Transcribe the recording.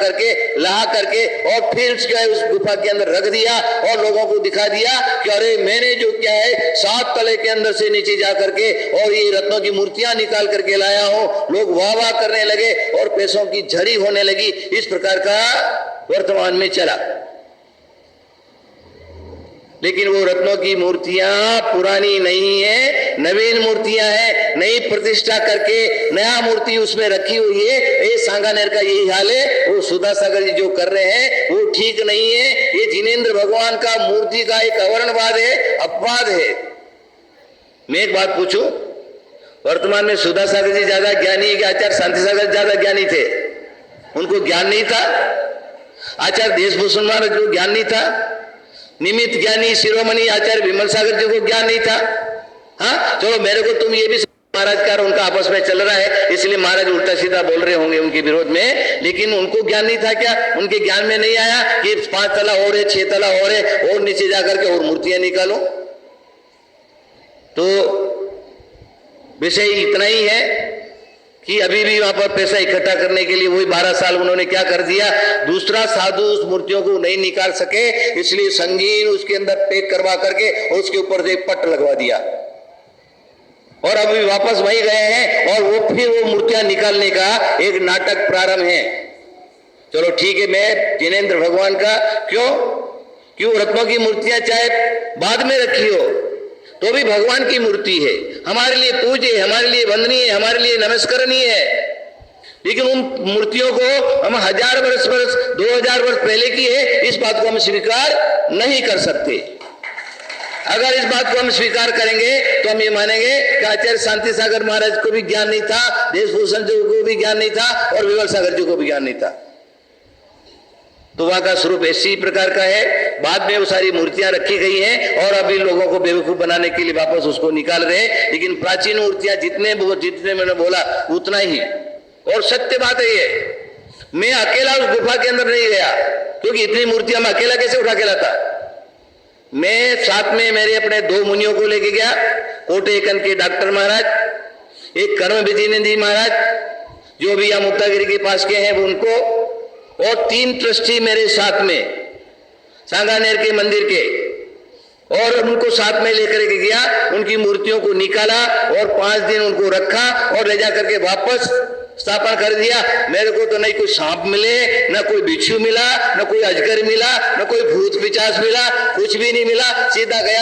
करके ला करके और फिर उस गुफा के अंदर रख दिया और लोगों को दिखा दिया कि अरे मैंने जो क्या है 7 तले के अंदर से नीचे जा करके और ये रत्नों की मूर्तियां निकाल करके लाया हूं। लोग वाह वाह करने लगे और पैसों की झड़ी होने लगी। इस प्रकार का वर्तमान में चला। लेकिन वो रत्नों की मूर्तियां पुरानी नहीं है, नवीन मूर्तियां हैं। नई प्रतिष्ठा करके नया मूर्ति उसमें रखी हुई है। ये सांगानेर का यही हाल है। वो सुधा सागर जी जो कर रहे हैं वो ठीक नहीं है। ये जिनेंद्र भगवान का मूर्ति का एक अवर्णवाद है, अपवाद है। मैं एक बात पूछूं, वर्तमान में सुधा सागर जी ज्यादा ज्ञानी है कि आचार्य शांति सागर ज्यादा ज्ञानी थे? उनको ज्ञान नहीं था? आचार्य देशभूषण महाराज को ज्ञान नहीं था? निमित्त ज्ञानी शिरोमणि आचार्य विमल सागर जी को ज्ञान नहीं था? हाँ, चलो मेरे को तुम ये भी महाराज का उनका आपस में चल रहा है इसलिए महाराज उल्टा सीधा बोल रहे होंगे उनके विरोध में, लेकिन उनको ज्ञान नहीं था क्या? उनके ज्ञान में नहीं आया कि 5 तला और है, 6 तला और है, और नीचे जाकर के और मूर्तियां निकालो? तो विषय इतना ही है कि अभी भी वहां पर पैसा इकट्ठा करने के लिए वही 12 साल उन्होंने क्या कर दिया, दूसरा साधु उस मूर्तियों को नहीं निकाल सके इसलिए संगीन उसके अंदर पैक करवा करके उसके ऊपर से पट लगवा दिया और अभी वापस वही गए हैं और वो फिर वो मूर्तियां निकालने का एक नाटक प्रारंभ है। चलो ठीक है, मैं जिनेंद्र भगवान का क्यों रत्नों की मूर्तियां चाहे बाद में रखी हो तो भी भगवान की मूर्ति है, हमारे लिए पूज्य है, हमारे लिए वंदनीय है, हमारे लिए नमस्करणीय है। लेकिन उन मूर्तियों को हम 1000 वर्ष 2000 वर्ष पहले की है, इस बात को हम स्वीकार नहीं कर सकते। अगर इस बात को हम स्वीकार करेंगे तो हम ये मानेंगे कि आचार्य शांति सागर महाराज को भी ज्ञान नहीं था, देशभूषण जी को भी ज्ञान नहीं था और विमल सागर जी को भी ज्ञान नहीं था। तो वहां का स्वरूप इसी प्रकार का है। बाद में वो सारी मूर्तियां रखी गई हैं और अभी लोगों को बेवकूफ बनाने के लिए वापस उसको निकाल रहे हैं। लेकिन प्राचीन मूर्तियां जितने मैंने बोला उतना ही, और सत्य बात है ये। मैं अकेला उस गुफा के अंदर नहीं गया क्योंकि इतनी मूर्तियां मैं अकेला कैसे उठा के लाता। मैं साथ में मेरे अपने 2 मुनियों को लेके गया, कोटेकन के डॉक्टर महाराज, एक कर्म विजयनंदी महाराज जो भी यहाँ मुक्तागिरी के पास के हैं उनको, और 3 ट्रस्टी मेरे साथ में सांगानेर के मंदिर के, और उनको साथ में लेकर के गया। उनकी मूर्तियों को निकाला और 5 दिन उनको रखा और ले जा करके वापस स्थापना कर दिया। मेरे को तो नहीं कोई सांप मिले, न कोई बिच्छू मिला, न कोई अजगर मिला, न कोई भूत पिशाच मिला, कुछ भी नहीं मिला। सीधा गया